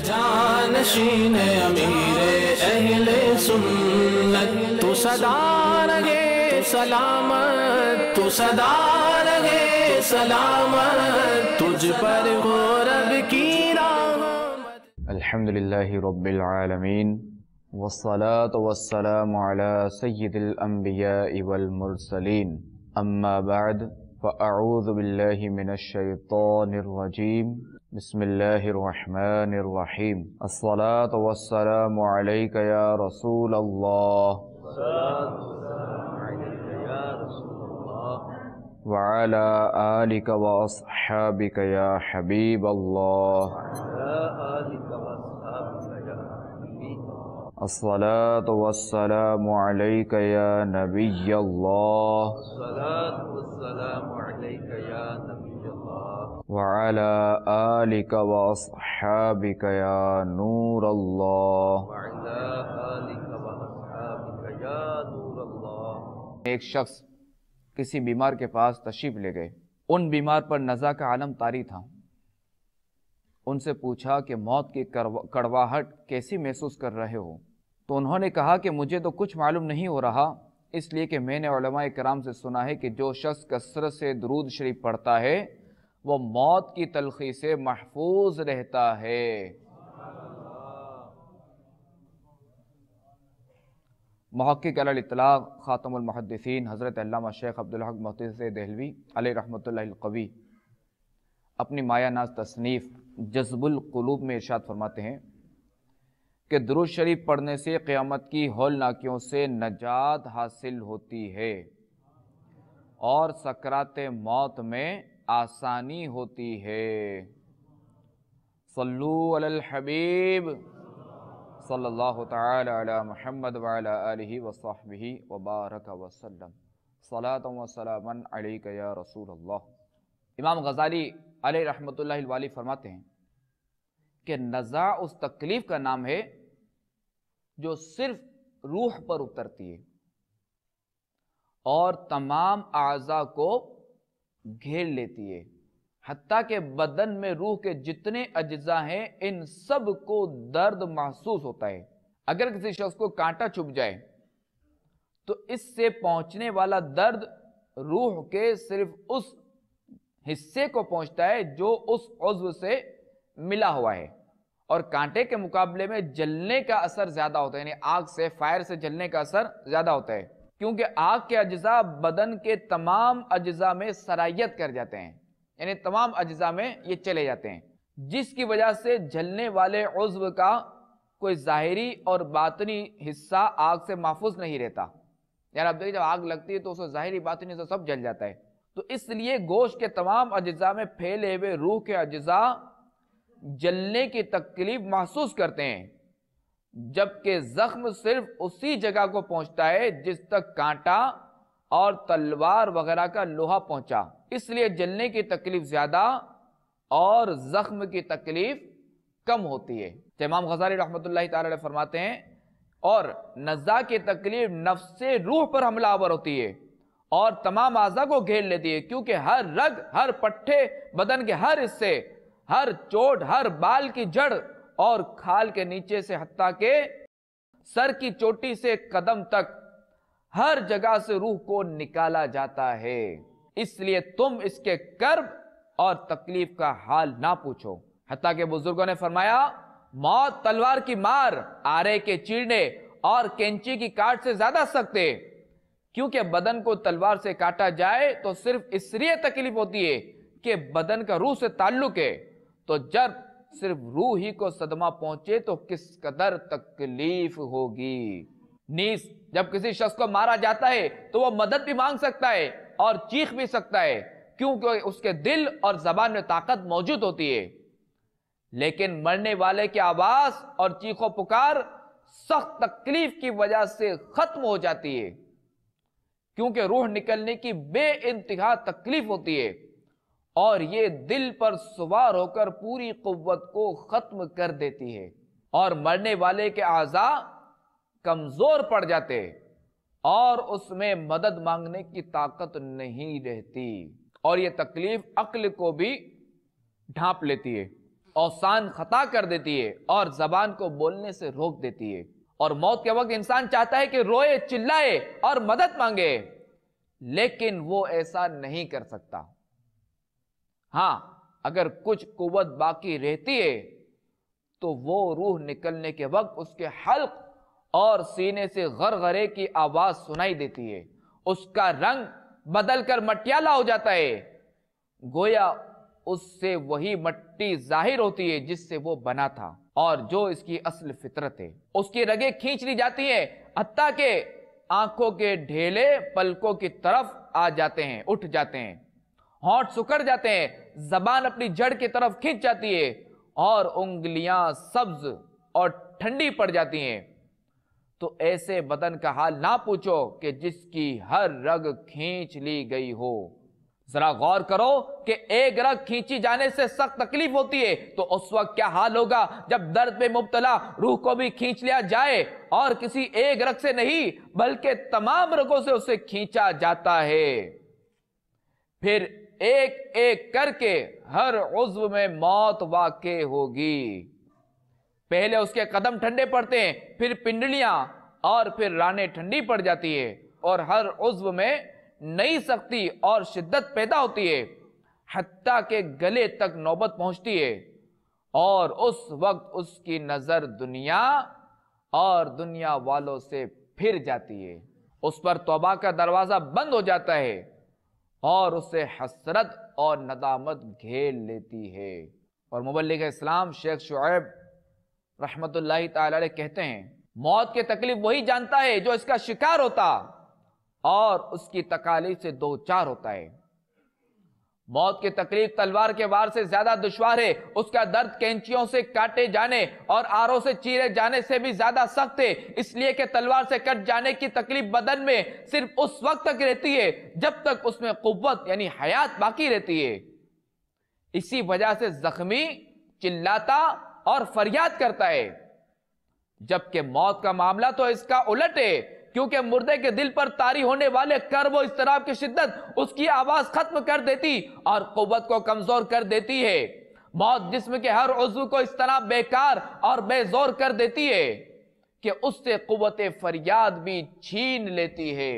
جانشین امیر اہل سنت، تو صدا رہے سلامت، تو صدا رہے سلامت، تجھ پر ہو رب کی رحمت۔ الحمدللہ رب العالمین، والصلاة والسلام علی سید الانبیاء والمرسلین، اما بعد فاعوذ باللہ من الشیطان الرجیم، بسم اللہ الرحمن الرحیم۔ الصلاة والسلام علیک یا رسول اللہ، وعلی آلک واصحابک یا حبیب اللہ، الصلاة والسلام علیک یا نبی اللہ، وعلی آلک واصحابک یا نور اللہ۔ ایک شخص کسی بیمار کے پاس تشریف لے گئے، ان بیمار پر نزع کا عالم طاری تھا۔ ان سے پوچھا کہ موت کی کڑواہٹ کیسی محسوس کر رہے ہو؟ تو انہوں نے کہا کہ مجھے تو کچھ معلوم نہیں ہو رہا، اس لیے کہ میں نے علماء کرام سے سنا ہے کہ جو شخص کثرت سے درود شریف پڑھتا ہے وہ موت کی تلخی سے محفوظ رہتا ہے۔ محقق علی الاطلاق خاتم المحدثین حضرت علامہ شیخ عبدالحق محدث دہلوی علیہ رحمۃ اللہ القوی اپنی مایہ ناز تصنیف جذب القلوب میں ارشاد فرماتے ہیں کہ درود شریف پڑھنے سے قیامت کی ہولناکیوں سے نجات حاصل ہوتی ہے اور سکرات موت میں آسانی ہوتی ہے۔ صلو علی الحبیب صلی اللہ تعالی علی محمد وعلی آلہ وصحبہ وبارک وسلم، صلاۃ و سلاما علیک یا رسول اللہ۔ امام غزالی علیہ رحمۃ اللہ الوالی فرماتے ہیں کہ نزع اس تکلیف کا نام ہے جو صرف روح پر اترتی ہے اور تمام اعضاء کو گھیر لیتی ہے، حتیٰ کہ بدن میں روح کے جتنے اجزاء ہیں ان سب کو درد محسوس ہوتا ہے۔ اگر کسی شخص کو کانٹا چبھ جائے تو اس سے پہنچنے والا درد روح کے صرف اس حصے کو پہنچتا ہے جو اس عضو سے ملا ہوا ہے، اور کانٹے کے مقابلے میں جلنے کا اثر زیادہ ہوتا ہے، یعنی آگ سے فائر سے جلنے کا اثر زیادہ ہوتا ہے، کیونکہ آگ کے اجزاء بدن کے تمام اجزاء میں سرایت کر جاتے ہیں، یعنی تمام اجزاء میں یہ چلے جاتے ہیں، جس کی وجہ سے جلنے والے عضو کا کوئی ظاہری اور باطنی حصہ آگ سے محفوظ نہیں رہتا۔ یعنی آپ دیکھیں جب آگ لگتی ہے تو اس ظاہری باطنی سے سب جل جاتا ہے، تو اس لیے گوشت کے تمام اجزاء میں پھیلے ہوئے روح کے اجزاء جلنے کی تکلیف محسوس کرتے ہیں، جبکہ زخم صرف اسی جگہ کو پہنچتا ہے جس تک کانٹا اور تلوار وغیرہ کا لوہا پہنچا، اس لیے جلنے کی تکلیف زیادہ اور زخم کی تکلیف کم ہوتی ہے۔ امام غزالی رحمۃ اللہ تعالی علیہ فرماتے ہیں اور نزع کی تکلیف نفس سے روح پر حملہ آور ہوتی ہے اور تمام اعضاء کو گھیر لیتی ہے، کیونکہ ہر رگ، ہر پٹھے، بدن کے ہر حصے، ہر چوٹ، ہر بال کی جڑ اور کھال کے نیچے سے حتیٰ کہ سر کی چوٹی سے قدم تک ہر جگہ سے روح کو نکالا جاتا ہے۔ اس لیے تم اس کے کرب اور تکلیف کا حال نہ پوچھو۔ حتیٰ کہ بزرگوں نے فرمایا موت تلوار کی مار، آرے کے چیرنے اور کینچی کی کاٹ سے زیادہ سخت ہے، کیونکہ بدن کو تلوار سے کاٹا جائے تو صرف اس لیے تکلیف ہوتی ہے کہ بدن کا روح سے تعلق ہے، تو جب صرف روح ہی کو صدمہ پہنچے تو کس قدر تکلیف ہوگی۔ نیز جب کسی شخص کو مارا جاتا ہے تو وہ مدد بھی مانگ سکتا ہے اور چیخ بھی سکتا ہے، کیونکہ اس کے دل اور زبان میں طاقت موجود ہوتی ہے، لیکن مرنے والے کی آواز اور چیخ و پکار سخت تکلیف کی وجہ سے ختم ہو جاتی ہے، کیونکہ روح نکلنے کی بے انتہا تکلیف ہوتی ہے اور یہ دل پر سوار ہو کر پوری قوت کو ختم کر دیتی ہے، اور مرنے والے کے اعضاء کمزور پڑ جاتے اور اس میں مدد مانگنے کی طاقت نہیں رہتی، اور یہ تکلیف عقل کو بھی ڈھانپ لیتی ہے اوسان خطا کر دیتی ہے اور زبان کو بولنے سے روک دیتی ہے، اور موت کے وقت انسان چاہتا ہے کہ روئے، چلائے اور مدد مانگے، لیکن وہ ایسا نہیں کر سکتا۔ ہاں، اگر کچھ قوت باقی رہتی ہے تو وہ روح نکلنے کے وقت اس کے حلق اور سینے سے غرغرے کی آواز سنائی دیتی ہے، اس کا رنگ بدل کر مٹیالہ ہو جاتا ہے، گویا اس سے وہی مٹی ظاہر ہوتی ہے جس سے وہ بنا تھا اور جو اس کی اصل فطرت ہے۔ اس کی رگیں کھینچ لی جاتی ہیں، حتیٰ کہ آنکھوں کے ڈھیلے پلکوں کی طرف آ جاتے ہیں، اٹھ جاتے ہیں، ہونٹ سکڑ جاتے ہیں، زبان اپنی جڑ کی طرف کھینچ جاتی ہے اور انگلیاں سبز اور ٹھنڈی پڑ جاتی ہیں۔ تو ایسے بدن کا حال نہ پوچھو کہ جس کی ہر رگ کھینچ لی گئی ہو۔ ذرا غور کرو کہ ایک رگ کھینچی جانے سے سخت تکلیف ہوتی ہے، تو اس وقت کیا حال ہوگا جب درد میں مبتلا روح کو بھی کھینچ لیا جائے، اور کسی ایک رگ سے نہیں بلکہ تمام رگوں سے اسے کھینچا جاتا ہے۔ پھر ایک ایک کر کے ہر عضو میں موت واقع ہوگی۔ پہلے اس کے قدم ٹھنڈے پڑتے ہیں، پھر پنڈلیاں، اور پھر رانیں ٹھنڈی پڑ جاتی ہے، اور ہر عضو میں نئی سختی اور شدت پیدا ہوتی ہے، حتیٰ کہ گلے تک نوبت پہنچتی ہے، اور اس وقت اس کی نظر دنیا اور دنیا والوں سے پھر جاتی ہے، اس پر توبہ کا دروازہ بند ہو جاتا ہے، اور اسے حسرت اور ندامت گھیر لیتی ہے۔ اور مبلغ اسلام شیخ شعیب رحمت اللہ تعالی علیہ کہتے ہیں، موت کی تکلیف وہی جانتا ہے جو اس کا شکار ہوتا اور اس کی تکالیف سے دوچار ہوتا ہے۔ موت کی تکلیف تلوار کے وار سے زیادہ دشوار ہے، اس کا درد کینچیوں سے کاٹے جانے اور آروں سے چیرے جانے سے بھی زیادہ سخت ہے، اس لیے کہ تلوار سے کٹ جانے کی تکلیف بدن میں صرف اس وقت تک رہتی ہے جب تک اس میں قوت یعنی حیات باقی رہتی ہے۔ اسی وجہ سے زخمی چلاتا اور فریاد کرتا ہے، جبکہ موت کا معاملہ تو اس کا الٹ ہے، کیونکہ مردے کے دل پر طاری ہونے والے کرب و اضطراب کی شدت اس کی آواز ختم کر دیتی اور قوت کو کمزور کر دیتی ہے۔ موت جسم کے ہر عضو کو اس طرح بیکار اور بے زور کر دیتی ہے کہ اس سے قوت فریاد بھی چھین لیتی ہے۔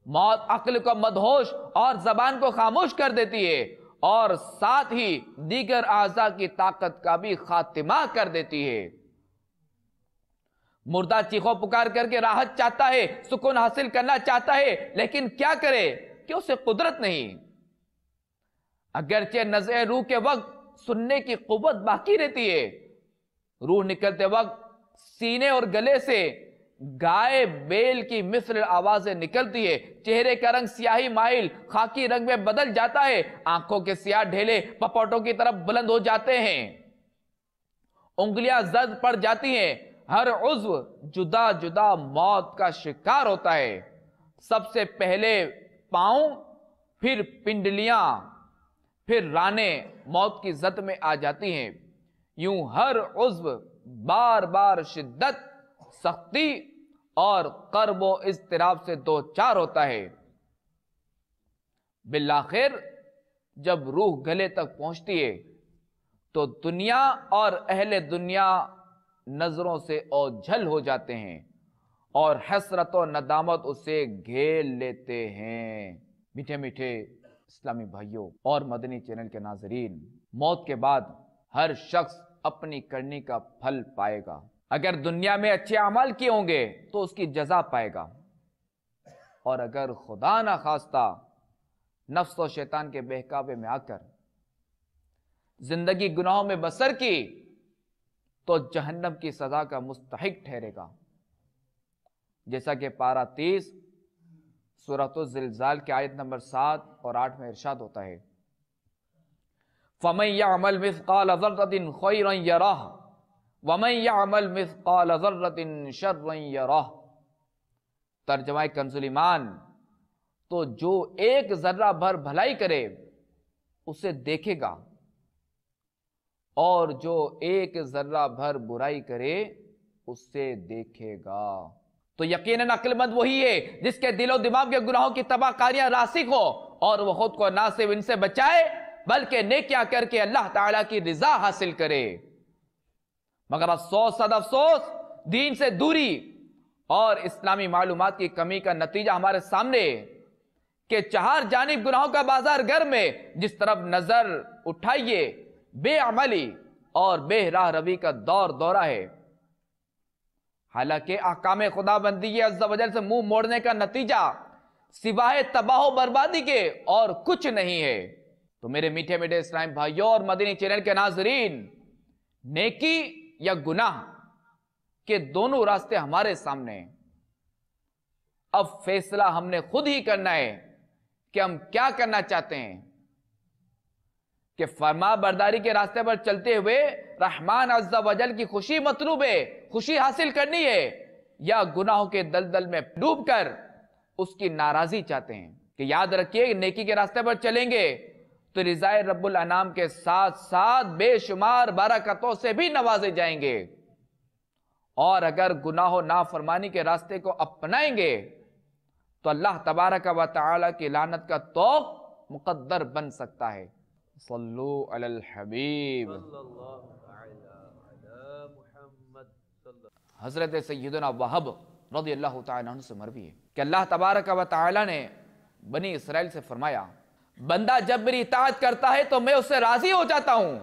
موت عقل کو مدہوش اور زبان کو خاموش کر دیتی ہے، اور ساتھ ہی دیگر اعضاء کی طاقت کا بھی خاتمہ کر دیتی ہے۔ مردہ چیخو پکار کر کے راحت چاہتا ہے، سکون حاصل کرنا چاہتا ہے، لیکن کیا کرے کہ اسے قدرت نہیں۔ اگرچہ نزع روح کے وقت سننے کی قوت باقی رہتی ہے، روح نکلتے وقت سینے اور گلے سے گائے بیل کی مثل آوازیں نکلتی ہے، چہرے کا رنگ سیاہی مائل خاکی رنگ میں بدل جاتا ہے، آنکھوں کے سیاہ ڈھیلے پپوٹوں کی طرف بلند ہو جاتے ہیں، انگلیاں زرد پڑ جاتی ہیں، ہر عضو جدا جدا موت کا شکار ہوتا ہے۔ سب سے پہلے پاؤں، پھر پنڈلیاں، پھر رانیں موت کی زد میں آ جاتی ہیں۔ یوں ہر عضو بار بار شدت، سختی اور کرب و اضطراب سے دوچار ہوتا ہے۔ بالآخر جب روح گلے تک پہنچتی ہے تو دنیا اور اہل دنیا نظروں سے اوجھل ہو جاتے ہیں اور حسرت و ندامت اسے گھیر لیتے ہیں۔ میٹھے میٹھے اسلامی بھائیوں اور مدنی چینل کے ناظرین، موت کے بعد ہر شخص اپنی کرنی کا پھل پائے گا۔ اگر دنیا میں اچھے اعمال کیے ہوں گے تو اس کی جزا پائے گا، اور اگر خدا نہ خواستہ نفس و شیطان کے بہکاوے میں آ کر زندگی گناہوں میں بسر کی تو جہنم کی سزا کا مستحق ٹھہرے گا، جیسا کہ پارہ 30 سورۃ الزلزال کی آیت نمبر 7 اور 8 میں ارشاد ہوتا ہے، فَمَن يَعْمَلْ مِثْقَالَ ذَرَّةٍ خَيْرًا يَرَهُ وَمَن يَعْمَلْ مِثْقَالَ ذَرَّةٍ شَرًّا يَرَهُ۔ ترجمہ کنز ایمان، تو جو ایک ذرہ بھر بھلائی کرے اسے دیکھے گا، اور جو ایک ذرہ بھر برائی کرے اسے دیکھے گا۔ تو یقیناً عقل مند وہی ہے جس کے دل و دماغ کے گناہوں کی تباہ کاریاں راسخ ہو، اور وہ خود کو نہ صرف ان سے بچائے بلکہ نیکیاں کر کے اللہ تعالیٰ کی رضا حاصل کرے۔ مگر افسوس صد افسوس، دین سے دوری اور اسلامی معلومات کی کمی کا نتیجہ ہمارے سامنے کہ چہار جانب گناہوں کا بازار گھر میں جس طرف نظر اٹھائیے بے عملی اور بے راہ روی کا دور دورہ ہے۔ حالانکہ احکام خدا بندی عز و جل سے منہ موڑنے کا نتیجہ سوائے تباہ و بربادی کے اور کچھ نہیں ہے۔ تو میرے میٹھے میٹھے اسلام بھائیوں اور مدنی چینل کے ناظرین، نیکی یا گناہ کے دونوں راستے ہمارے سامنے ہیں۔ اب فیصلہ ہم نے خود ہی کرنا ہے کہ ہم کیا کرنا چاہتے ہیں، کہ فرما برداری کے راستے پر چلتے ہوئے رحمان عز و جل کی خوشی مطلوب ہے، خوشی حاصل کرنی ہے، یا گناہوں کے دلدل میں ڈوب کر اس کی ناراضی چاہتے ہیں۔ کہ یاد رکھیے نیکی کے راستے پر چلیں گے تو رضائے رب الانام کے ساتھ ساتھ بے شمار برکتوں سے بھی نوازے جائیں گے، اور اگر گناہ و نافرمانی کے راستے کو اپنائیں گے تو اللہ تبارک و تعالی کی لعنت کا توق مقدر بن سکتا ہے۔ صلو علی الحبیب۔ حضرت سیدنا وہب رضی اللہ تعالیٰ عنہ سے مروی ہے کہ اللہ تبارک و تعالی نے بنی اسرائیل سے فرمایا، بندہ جب میری اطاعت کرتا ہے تو میں اس سے راضی ہو جاتا ہوں،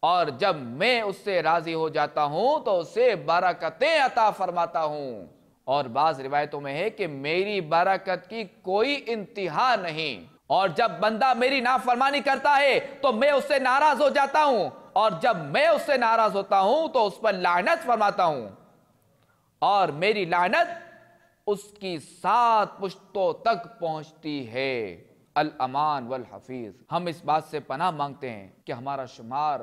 اور جب میں اس سے راضی ہو جاتا ہوں تو اسے برکتیں عطا فرماتا ہوں۔ اور بعض روایتوں میں ہے کہ میری برکت کی کوئی انتہا نہیں، اور جب بندہ میری نافرمانی کرتا ہے تو میں اس سے ناراض ہو جاتا ہوں، اور جب میں اس سے ناراض ہوتا ہوں تو اس پر لعنت فرماتا ہوں، اور میری لعنت اس کی 7 پشتوں تک پہنچتی ہے۔ الامان والحفیظ۔ ہم اس بات سے پناہ مانگتے ہیں کہ ہمارا شمار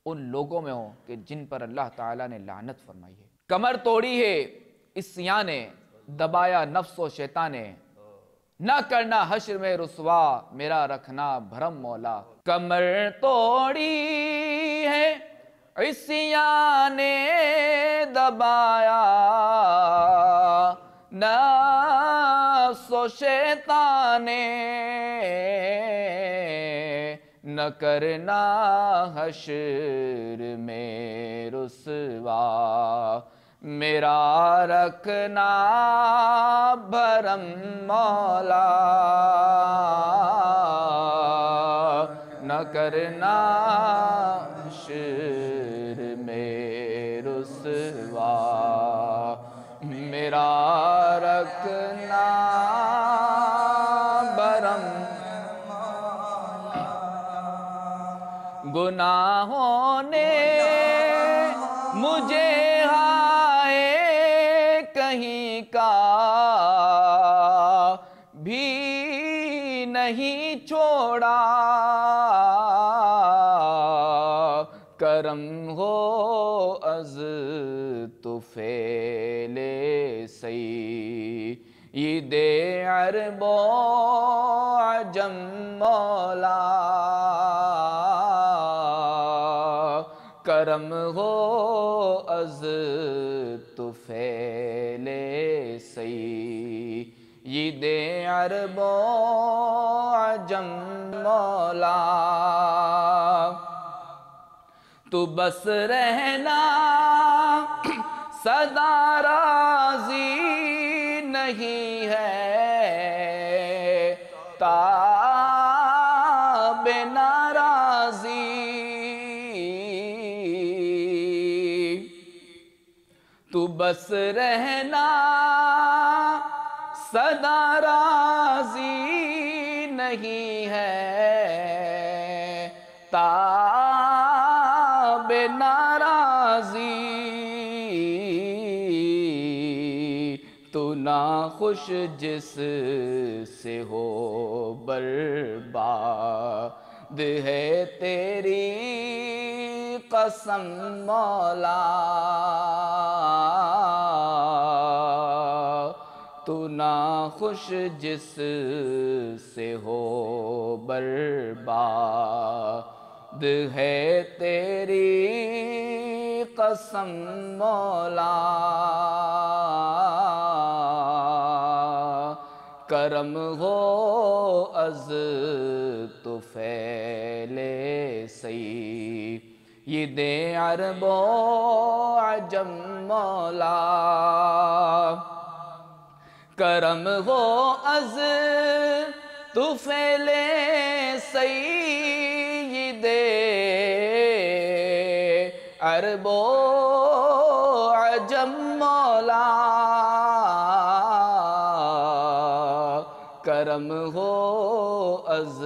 ان لوگوں میں ہو کہ جن پر اللہ تعالیٰ نے لعنت فرمائی ہے۔ کمر توڑی ہے عصیاں نے، دبایا نفس و شیطان نے، نہ کرنا حشر میں رسوا میرا رکھنا بھرم مولا۔ کمر توڑی ہے عصیاں نے، دبایا نفس و شیطان نے، نہ کرنا حشر میں رسوا میرا رکھنا بھرم مولا، نہ کرنا حشر میں رسوا میرا رکھنا بھرم۔ گناہوں نے مجھے ہائے کہیں کا بھی نہیں چھوڑا، کرم ہو از طفیل سید عرب و عجم مولا، کرم ہو از طفیل سید عرب و عجم مولا۔ تو بس رہنا سدا راضی نہیں ہے، تاب ناراضی، تو بس رہنا سدا راضی نہیں ہے، تاب ناراضی، تو ناخوش جس سے ہو برباد ہے تیری قسم مولا، تو ناخوش جس سے ہو برباد ہے تیری قسم مولا، کرم ہو از طفیل طفیل سید عرب و عجم مولا کرم ہو از طفیل سید عرب و عجم مولا کرم ہو از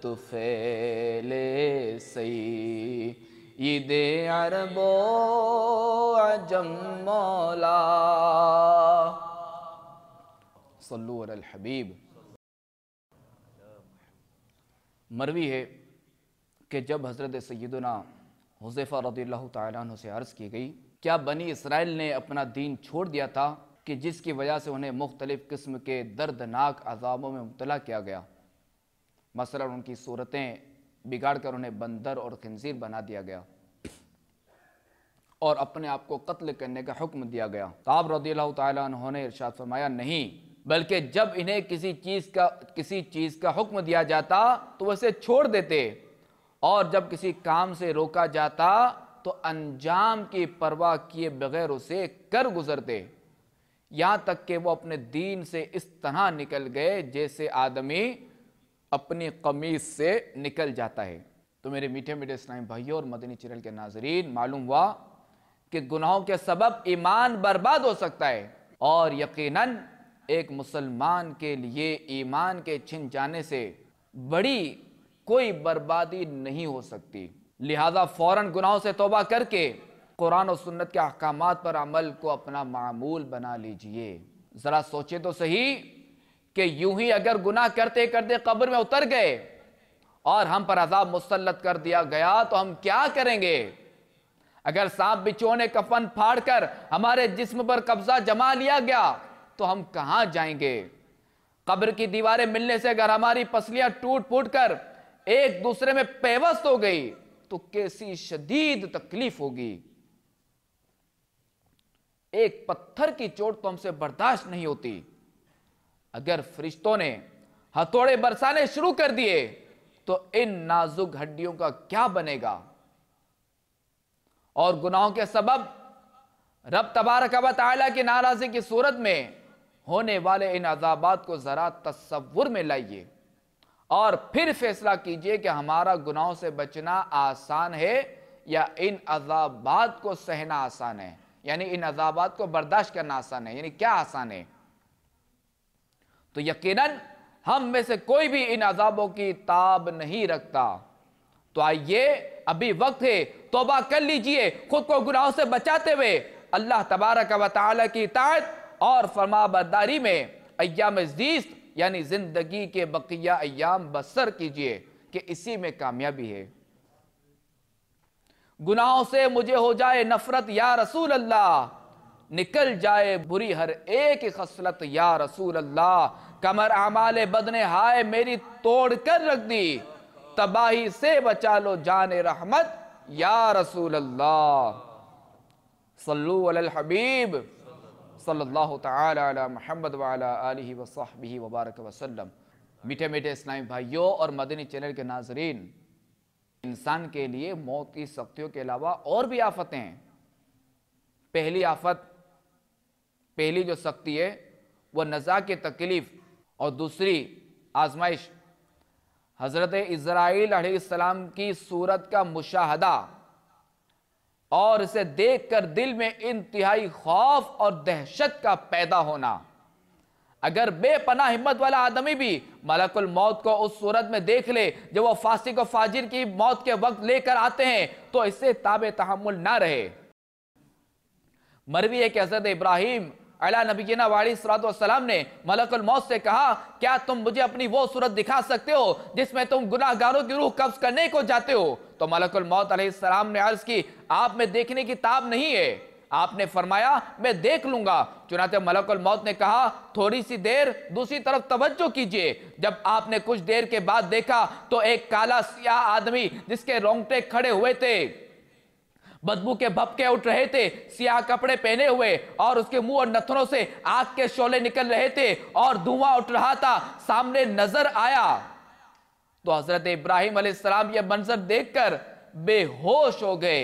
طفیل سید عرب و عجم مولا صلو علی الحبیب۔ مروی ہے کہ جب حضرت سیدنا حذیفہ رضی اللہ تعالیٰ عنہ سے عرض کی گئی کیا بنی اسرائیل نے اپنا دین چھوڑ دیا تھا کہ جس کی وجہ سے انہیں مختلف قسم کے دردناک عذابوں میں مبتلا کیا گیا، مثلا ان کی صورتیں بگاڑ کر انہیں بندر اور خنزیر بنا دیا گیا اور اپنے آپ کو قتل کرنے کا حکم دیا گیا؟ آپ رضی اللہ تعالیٰ عنہ نے ارشاد فرمایا نہیں، بلکہ جب انہیں کسی چیز کا حکم دیا جاتا تو اسے چھوڑ دیتے، اور جب کسی کام سے روکا جاتا تو انجام کی پرواہ کیے بغیر اسے کر گزرتے، یہاں تک کہ وہ اپنے دین سے اس طرح نکل گئے جیسے آدمی اپنی قمیص سے نکل جاتا ہے۔ تو میرے میٹھے میٹھے اسلامی بھائیوں اور مدنی چینل کے ناظرین، معلوم ہوا کہ گناہوں کے سبب ایمان برباد ہو سکتا ہے، اور یقیناً ایک مسلمان کے لیے ایمان کے چھن جانے سے بڑی کوئی بربادی نہیں ہو سکتی، لہذا فوراً گناہوں سے توبہ کر کے قرآن و سنت کے احکامات پر عمل کو اپنا معمول بنا لیجئے۔ ذرا سوچے تو صحیح کہ یوں ہی اگر گناہ کرتے کرتے قبر میں اتر گئے اور ہم پر عذاب مسلط کر دیا گیا تو ہم کیا کریں گے؟ اگر سانپ بچھو نے کفن پھاڑ کر ہمارے جسم پر قبضہ جما لیا گیا تو ہم کہاں جائیں گے؟ قبر کی دیواریں ملنے سے اگر ہماری پسلیاں ٹوٹ پھوٹ کر ایک دوسرے میں پیوست ہو گئی تو کیسی شدید تکلیف ہوگی۔ ایک پتھر کی چوٹ تو ہم سے برداشت نہیں ہوتی، اگر فرشتوں نے ہتھوڑے برسانے شروع کر دیے تو ان نازک ہڈیوں کا کیا بنے گا؟ اور گناہوں کے سبب رب تبارک و تعالیٰ کی ناراضی کی صورت میں ہونے والے ان عذابات کو ذرا تصور میں لائیے اور پھر فیصلہ کیجئے کہ ہمارا گناہوں سے بچنا آسان ہے یا ان عذابات کو سہنا آسان ہے، یعنی ان عذابات کو برداشت کرنا آسان ہے، یعنی کیا آسان ہے؟ تو یقیناً ہم میں سے کوئی بھی ان عذابوں کی تاب نہیں رکھتا۔ تو آئیے ابھی وقت ہے، توبہ کر لیجئے، خود کو گناہوں سے بچاتے ہوئے اللہ تبارک و تعالیٰ کی اطاعت اور فرما برداری میں ایام زیست یعنی زندگی کے بقیہ ایام بسر کیجئے کہ اسی میں کامیابی ہے۔ گناہوں سے مجھے ہو جائے نفرت یا رسول اللہ، نکل جائے بری ہر ایک خصلت یا رسول اللہ، کمر اعمال بد نے ہائے میری توڑ کر رکھ دی، تباہی سے بچا لو جان رحمت یا رسول اللہ۔ صلو علی الحبیب صلی اللہ تعالی علی محمد وعلی آلہ وصحبہ وبارک وسلم۔ میٹھے میٹھے اسلامی بھائیوں اور مدنی چینل کے ناظرین، انسان کے لیے موت کی سختیوں کے علاوہ اور بھی آفتیں ہیں۔ پہلی جو سختی ہے وہ نزا کی تکلیف، اور دوسری آزمائش حضرت اسرائیل علیہ السلام کی صورت کا مشاہدہ اور اسے دیکھ کر دل میں انتہائی خوف اور دہشت کا پیدا ہونا۔ اگر بے پناہ ہمت والا آدمی بھی ملک الموت کو اس صورت میں دیکھ لے جو وہ فاسق و فاجر کی موت کے وقت لے کر آتے ہیں تو اس سے تاب تحمل نہ رہے۔ مروی ہے کہ حضرت ابراہیم علیہ نبینا علیہ السلام نے ملک الموت سے کہا کیا تم مجھے اپنی وہ صورت دکھا سکتے ہو جس میں تم گناہ گاروں کی روح قبض کرنے کو جاتے ہو؟ تو ملک الموت علیہ السلام نے عرض کی آپ میں دیکھنے کی تاب نہیں ہے۔ آپ نے فرمایا میں دیکھ لوں گا۔ چنانچہ ملک الموت نے کہا تھوڑی سی دیر دوسری طرف توجہ کیجئے۔ جب آپ نے کچھ دیر کے بعد دیکھا تو ایک کالا سیاہ آدمی جس کے رونگٹے کھڑے ہوئے تھے، بدبو کے بھپکے اٹھ رہے تھے، سیاہ کپڑے پہنے ہوئے اور اس کے منہ اور نتھنوں سے آگ کے شعلے نکل رہے تھے اور دھواں اٹھ رہا تھا، سامنے نظر آیا۔ تو حضرت ابراہیم علیہ السلام یہ منظر دیکھ کر بے ہوش ہو گئے۔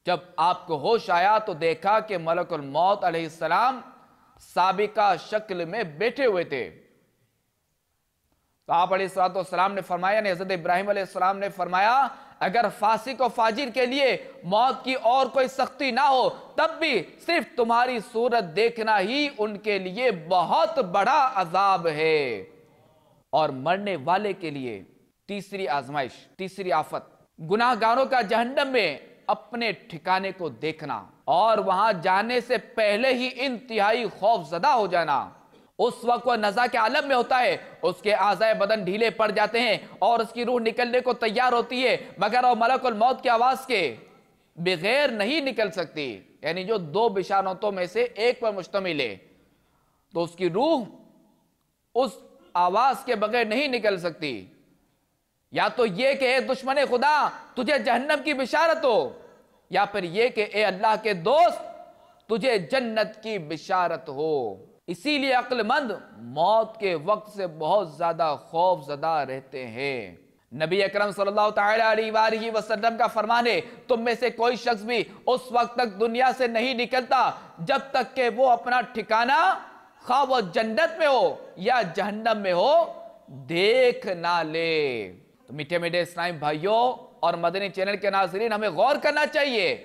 جب آپ کو ہوش آیا تو دیکھا کہ ملک الموت علیہ السلام سابقہ شکل میں بیٹھے ہوئے تھے۔ تو آپ علیہ السلام نے فرمایا، یعنی حضرت ابراہیم علیہ السلام نے فرمایا، اگر فاسق و فاجر کے لیے موت کی اور کوئی سختی نہ ہو تب بھی صرف تمہاری صورت دیکھنا ہی ان کے لیے بہت بڑا عذاب ہے۔ اور مرنے والے کے لیے تیسری آزمائش، تیسری آفت، گناہ گاروں کا جہنم میں اپنے ٹھکانے کو دیکھنا اور وہاں جانے سے پہلے ہی انتہائی خوف زدہ ہو جانا۔ اس وقت وہ نزا کے عالم میں ہوتا ہے، اس کے اعضائے بدن ڈھیلے پڑ جاتے ہیں اور اس کی روح نکلنے کو تیار ہوتی ہے، مگر وہ ملک الموت کی آواز کے بغیر نہیں نکل سکتی، یعنی جو دو بشارتوں میں سے ایک پر مشتمل ہے، تو اس کی روح اس آواز کے بغیر نہیں نکل سکتی۔ یا تو یہ کہ اے دشمن خدا تجھے جہنم کی بشارت ہو، یا پھر یہ کہ اے اللہ کے دوست تجھے جنت کی بشارت ہو۔ اسی لیے عقل مند موت کے وقت سے بہت زیادہ خوف زدہ رہتے ہیں۔ نبی اکرم صلی اللہ تعالی علیہ وآلہ وسلم کا فرمان ہے، تم میں سے کوئی شخص بھی اس وقت تک دنیا سے نہیں نکلتا جب تک کہ وہ اپنا ٹھکانہ، خواہ وہ جنت میں ہو یا جہنم میں ہو، دیکھ نہ لے۔ تو میٹھے میٹھے اسلام بھائیوں اور مدنی چینل کے ناظرین، ہمیں غور کرنا چاہیے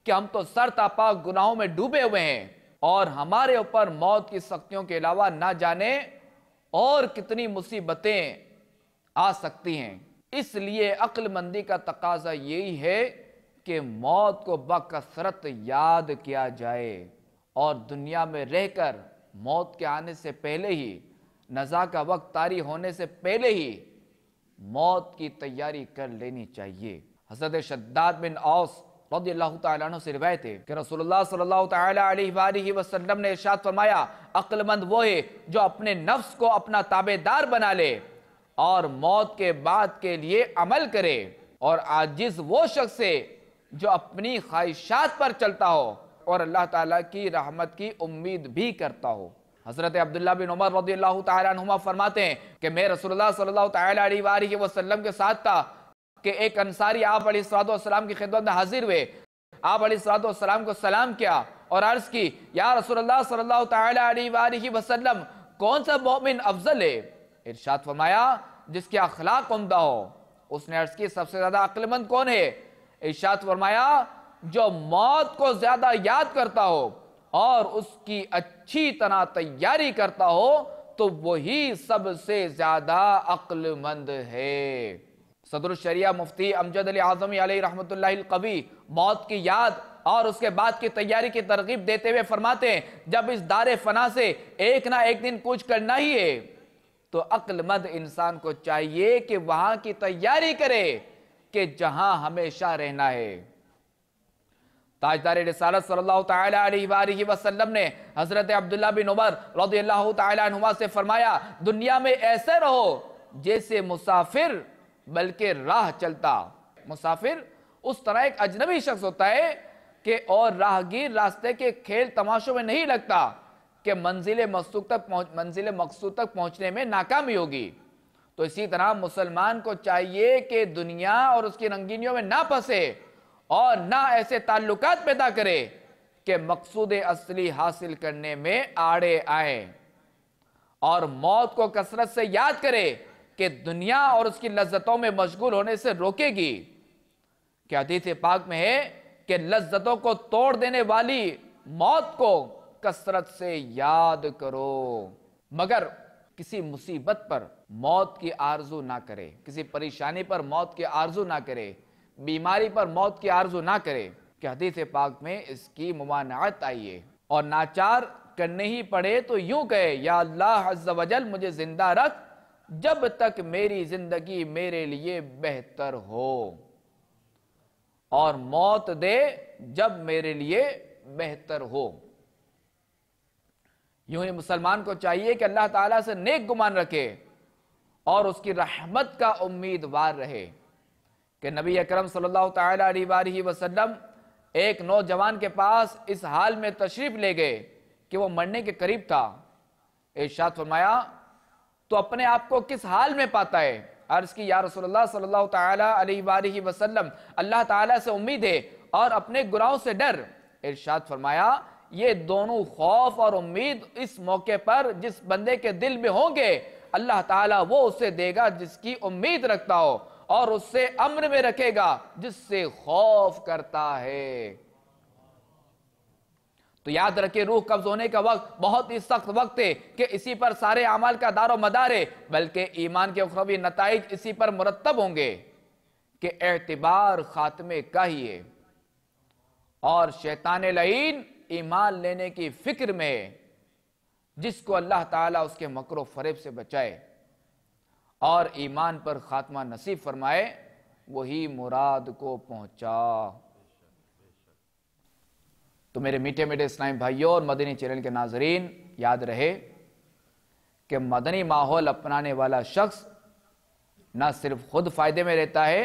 کہ ہم تو سر تا پا گناہوں میں ڈوبے ہوئے ہیں، اور ہمارے اوپر موت کی سختیوں کے علاوہ نہ جانے اور کتنی مصیبتیں آ سکتی ہیں۔ اس لیے عقل مندی کا تقاضا یہی ہے کہ موت کو بکثرت یاد کیا جائے، اور دنیا میں رہ کر موت کے آنے سے پہلے ہی، نزا کا وقت طاری ہونے سے پہلے ہی موت کی تیاری کر لینی چاہیے۔ حضرت شداد بن اوس رضی اللہ تعالیٰ عنہ سے روایت ہے کہ رسول اللہ صلی اللہ تعالیٰ علیہ وآلہ وسلم نے ارشاد فرمایا، عقل مند وہ ہے جو اپنے نفس کو اپنا تابعدار بنا لے اور موت کے بعد کے لیے عمل کرے، اور عاجز وہ شخص ہے جو اپنی خواہشات پر چلتا ہو اور اللہ تعالیٰ کی رحمت کی امید بھی کرتا ہو۔ حضرت عبداللہ بن عمر رضی اللہ تعالیٰ عنہما فرماتے ہیں کہ میں رسول اللہ صلی اللہ تعالیٰ علیہ وآلہ وسلم کے ساتھ تھا کہ ایک انصاری آپ علیہ السلام کی خدمت میں حاضر ہوئے۔ آپ علیہ السلام کو سلام کیا اور عرض کی، یا رسول اللہ صلی اللہ تعالیٰ علیہ وآلہ وسلم، کون سا مومن افضل ہے؟ ارشاد فرمایا، جس کے اخلاق عمدہ ہو۔ اس نے عرض کی، سب سے زیادہ عقل مند کون ہے؟ ارشاد فرمایا، جو موت کو زیادہ یاد کرتا ہو اور اس کی اچھی طرح تیاری کرتا ہو تو وہی سب سے زیادہ عقل مند ہے۔ صدر الشریعہ مفتی امجد علی اعظمی علیہ رحمت اللہ القوی موت کی یاد اور اس کے بعد کی تیاری کی ترغیب دیتے ہوئے فرماتے ہیں، جب اس دار فنا سے ایک نہ ایک دن کوچ کرنا ہی ہے تو عقل مند انسان کو چاہیے کہ وہاں کی تیاری کرے کہ جہاں ہمیشہ رہنا ہے۔ تاجدار رسالت صلی اللہ تعالیٰ علیہ وآلہ وسلم نے حضرت عبداللہ بن عمر رضی اللہ تعالیٰ عنہما سے فرمایا، دنیا میں ایسے رہو جیسے مسافر بلکہ راہ چلتا۔ مسافر اس طرح ایک اجنبی شخص ہوتا ہے کہ اور راہگیر راستے کے کھیل تماشوں میں نہیں لگتا کہ منزل مقصود تک پہنچنے میں ناکامی ہوگی۔ تو اسی طرح مسلمان کو چاہیے کہ دنیا اور اس کی رنگینیوں میں نہ پھنسے اور نہ ایسے تعلقات پیدا کرے کہ مقصود اصلی حاصل کرنے میں آڑے آئیں، اور موت کو کثرت سے یاد کرے کہ دنیا اور اس کی لذتوں میں مشغول ہونے سے روکے گی۔ کہ حدیث پاک میں ہے کہ لذتوں کو توڑ دینے والی موت کو کثرت سے یاد کرو، مگر کسی مصیبت پر موت کی آرزو نہ کرے، کسی پریشانی پر موت کی آرزو نہ کرے، بیماری پر موت کی آرزو نہ کرے، کہ حدیث پاک میں اس کی ممانعت آئی ہے۔ اور ناچار کرنے ہی پڑے تو یوں کہے، یا اللہ عز و جل مجھے زندہ رکھ جب تک میری زندگی میرے لیے بہتر ہو، اور موت دے جب میرے لیے بہتر ہو۔ یوں ہی مسلمان کو چاہیے کہ اللہ تعالیٰ سے نیک گمان رکھے اور اس کی رحمت کا امیدوار رہے۔ کہ نبی اکرم صلی اللہ تعالیٰ علیہ وآلہ وسلم ایک نوجوان کے پاس اس حال میں تشریف لے گئے کہ وہ مرنے کے قریب تھا۔ ارشاد فرمایا، تو اپنے آپ کو کس حال میں پاتا ہے؟ عرض کی یا رسول اللہ صلی اللہ تعالیٰ علیہ وآلہ وسلم، اللہ تعالیٰ سے امید ہے اور اپنے گناہوں سے ڈر۔ ارشاد فرمایا یہ دونوں خوف اور امید اس موقع پر جس بندے کے دل میں ہوں گے، اللہ تعالیٰ وہ اسے دے گا جس کی امید رکھتا ہو، اور اس سے امر میں رکھے گا جس سے خوف کرتا ہے۔ تو یاد رکھے روح قبض ہونے کا وقت بہت ہی سخت وقت ہے کہ اسی پر سارے اعمال کا دار و مدار ہے، بلکہ ایمان کے اخروی نتائج اسی پر مرتب ہوں گے کہ اعتبار خاتمے کا ہی ہے۔ اور شیطان لعین ایمان لینے کی فکر میں، جس کو اللہ تعالیٰ اس کے مکر و فریب سے بچائے اور ایمان پر خاتمہ نصیب فرمائے، وہی مراد کو پہنچا۔ تو میرے میٹھے میٹھے اسلامی بھائیوں اور مدنی چینل کے ناظرین، یاد رہے کہ مدنی ماحول اپنانے والا شخص نہ صرف خود فائدے میں رہتا ہے،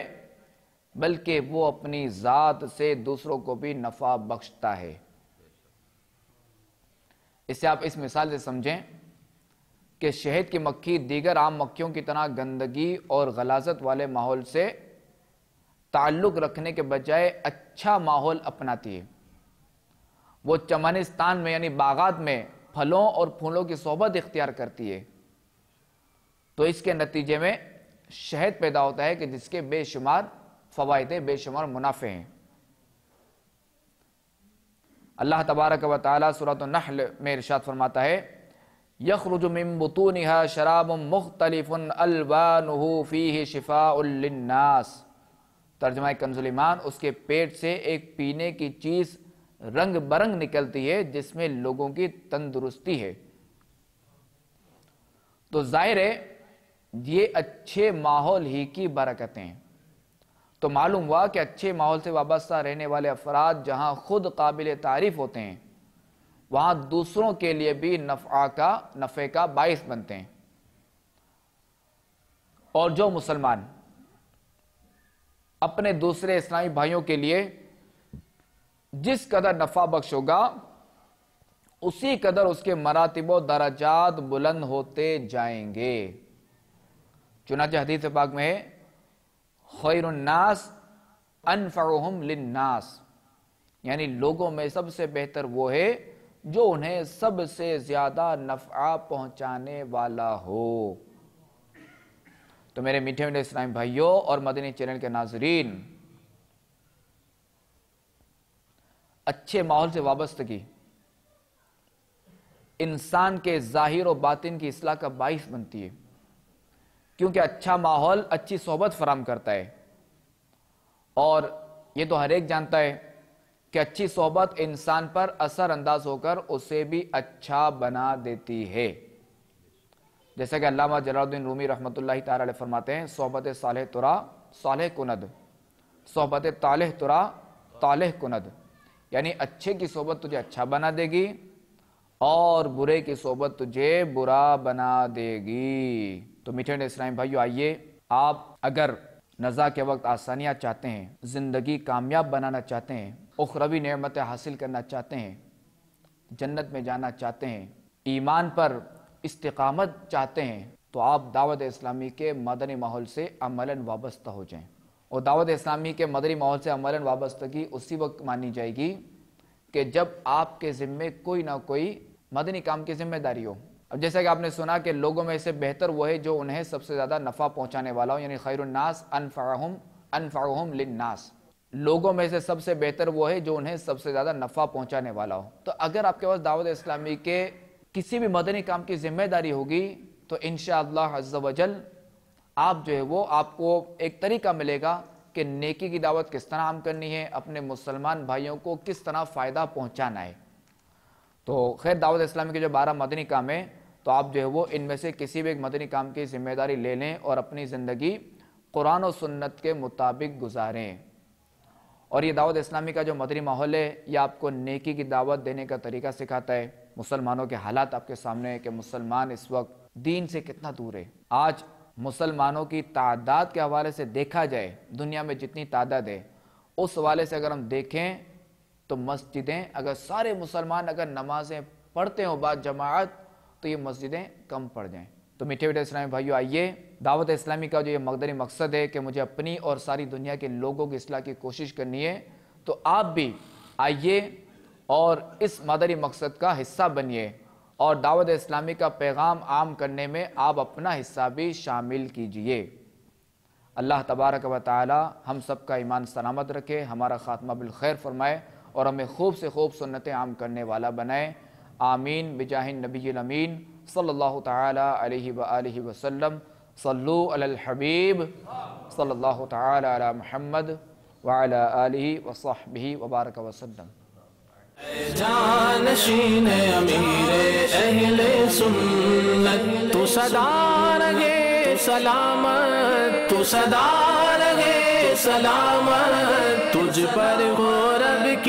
بلکہ وہ اپنی ذات سے دوسروں کو بھی نفع بخشتا ہے۔ اسے آپ اس مثال سے سمجھیں کہ شہد کی مکھی دیگر عام مکھیوں کی طرح گندگی اور غلاظت والے ماحول سے تعلق رکھنے کے بجائے اچھا ماحول اپناتی ہے۔ وہ چمنستان میں یعنی باغات میں پھلوں اور پھولوں کی صحبت اختیار کرتی ہے، تو اس کے نتیجے میں شہد پیدا ہوتا ہے کہ جس کے بے شمار فوائد بے شمار منافع ہیں۔ اللہ تبارک و تعالی سورۃ النحل میں ارشاد فرماتا ہے یخرج من بطونها شراب مختلف الوانه فیہ شفاء للناس۔ ترجمہ کنز الایمان، اس کے پیٹ سے ایک پینے کی چیز رنگ برنگ نکلتی ہے جس میں لوگوں کی تندرستی ہے۔ تو ظاہر ہے یہ اچھے ماحول ہی کی برکتیں ہیں۔ تو معلوم ہوا کہ اچھے ماحول سے وابستہ رہنے والے افراد جہاں خود قابل تعریف ہوتے ہیں، وہاں دوسروں کے لیے بھی نفع کا باعث بنتے ہیں۔ اور جو مسلمان اپنے دوسرے اسلامی بھائیوں کے لیے جس قدر نفع بخش ہوگا، اسی قدر اس کے مراتب و درجات بلند ہوتے جائیں گے۔ چنانچہ حدیث پاک میں ہے خیر الناس انفعهم للناس، یعنی لوگوں میں سب سے بہتر وہ ہے جو انہیں سب سے زیادہ نفع پہنچانے والا ہو۔ تو میرے میٹھے میٹھے اسلامی بھائیوں اور مدنی چینل کے ناظرین، اچھے ماحول سے وابستگی انسان کے ظاہر و باطن کی اصلاح کا باعث بنتی ہے، کیونکہ اچھا ماحول اچھی صحبت فراہم کرتا ہے، اور یہ تو ہر ایک جانتا ہے کہ اچھی صحبت انسان پر اثر انداز ہو کر اسے بھی اچھا بنا دیتی ہے۔ جیسا کہ علامہ جلال الدین رومی رحمۃ اللہ تعالی علیہ فرماتے ہیں صحبت صالح ترا صالح کند، صحبت طالح ترا طالح کند، یعنی اچھے کی صحبت تجھے اچھا بنا دے گی اور برے کی صحبت تجھے برا بنا دے گی۔ تو میٹھے اسلامی بھائیو، آئیے آپ اگر نزا کے وقت آسانیاں چاہتے ہیں، زندگی کامیاب بنانا چاہتے ہیں، اخروی نعمتیں حاصل کرنا چاہتے ہیں، جنت میں جانا چاہتے ہیں، ایمان پر استقامت چاہتے ہیں، تو آپ دعوت اسلامی کے مدنی ماحول سے عملاً وابستہ ہو جائیں۔ اور دعوت اسلامی کے مدنی ماحول سے عملاً وابستگی اسی وقت مانی جائے گی کہ جب آپ کے ذمے کوئی نہ کوئی مدنی کام کی ذمہ داری ہو۔ اب جیسا کہ آپ نے سنا کہ لوگوں میں سے بہتر وہ ہے جو انہیں سب سے زیادہ نفع پہنچانے والا ہو، یعنی خیر الناس انفعهم للناس، لوگوں میں سے سب سے بہتر وہ ہے جو انہیں سب سے زیادہ نفع پہنچانے والا ہو۔ تو اگر آپ کے پاس دعوت اسلامی کے کسی بھی مدنی کام کی ذمہ داری ہوگی تو انشاءاللہ عز و جل آپ جو ہے وہ آپ کو ایک طریقہ ملے گا کہ نیکی کی دعوت کس طرح عام کرنی ہے، اپنے مسلمان بھائیوں کو کس طرح فائدہ پہنچانا ہے۔ تو خیر دعوت اسلامی کے جو 12 مدنی کام ہیں، تو آپ جو ہے وہ ان میں سے کسی بھی ایک مدنی کام کی ذمہ داری لے لیں اور اپنی زندگی قرآن و سنت کے مطابق گزاریں۔ اور یہ دعوت اسلامی کا جو مدنی ماحول ہے، یہ آپ کو نیکی کی دعوت دینے کا طریقہ سکھاتا ہے۔ مسلمانوں کے حالات آپ کے سامنے ہے کہ مسلمان اس وقت دین سے کتنا دور ہے۔ آج مسلمانوں کی تعداد کے حوالے سے دیکھا جائے، دنیا میں جتنی تعداد ہے اس حوالے سے اگر ہم دیکھیں تو مسجدیں، اگر سارے مسلمان اگر نمازیں پڑھتے ہوں با جماعت، تو یہ مسجدیں کم پڑ جائیں۔ تو میٹھے میٹھے اسلامی بھائیو، آئیے دعوت اسلامی کا جو یہ مقدری مقصد ہے کہ مجھے اپنی اور ساری دنیا کے لوگوں کی اصلاح کی کوشش کرنی ہے، تو آپ بھی آئیے اور اس مقدری مقصد کا حصہ بنیے اور دعوت اسلامی کا پیغام عام کرنے میں آپ اپنا حصہ بھی شامل کیجئے۔ اللہ تبارک و تعالی ہم سب کا ایمان سلامت رکھے، ہمارا خاتمہ بالخیر فرمائے اور ہمیں خوب سے خوب سنتیں عام کرنے والا بنائے۔ آمین بجاہ النبی الامین صلی اللہ تعالی علیہ وآلہ وسلم۔ صلو علی الحبیب صلی اللہ تعالی علی محمد وعلی آلہ وصحبہ وبارک وسلم۔ جانشین امیر اہل سنت تو صدا رہے سلامت، تو صدا رہے سلامت، تجھ پر ہو رب کی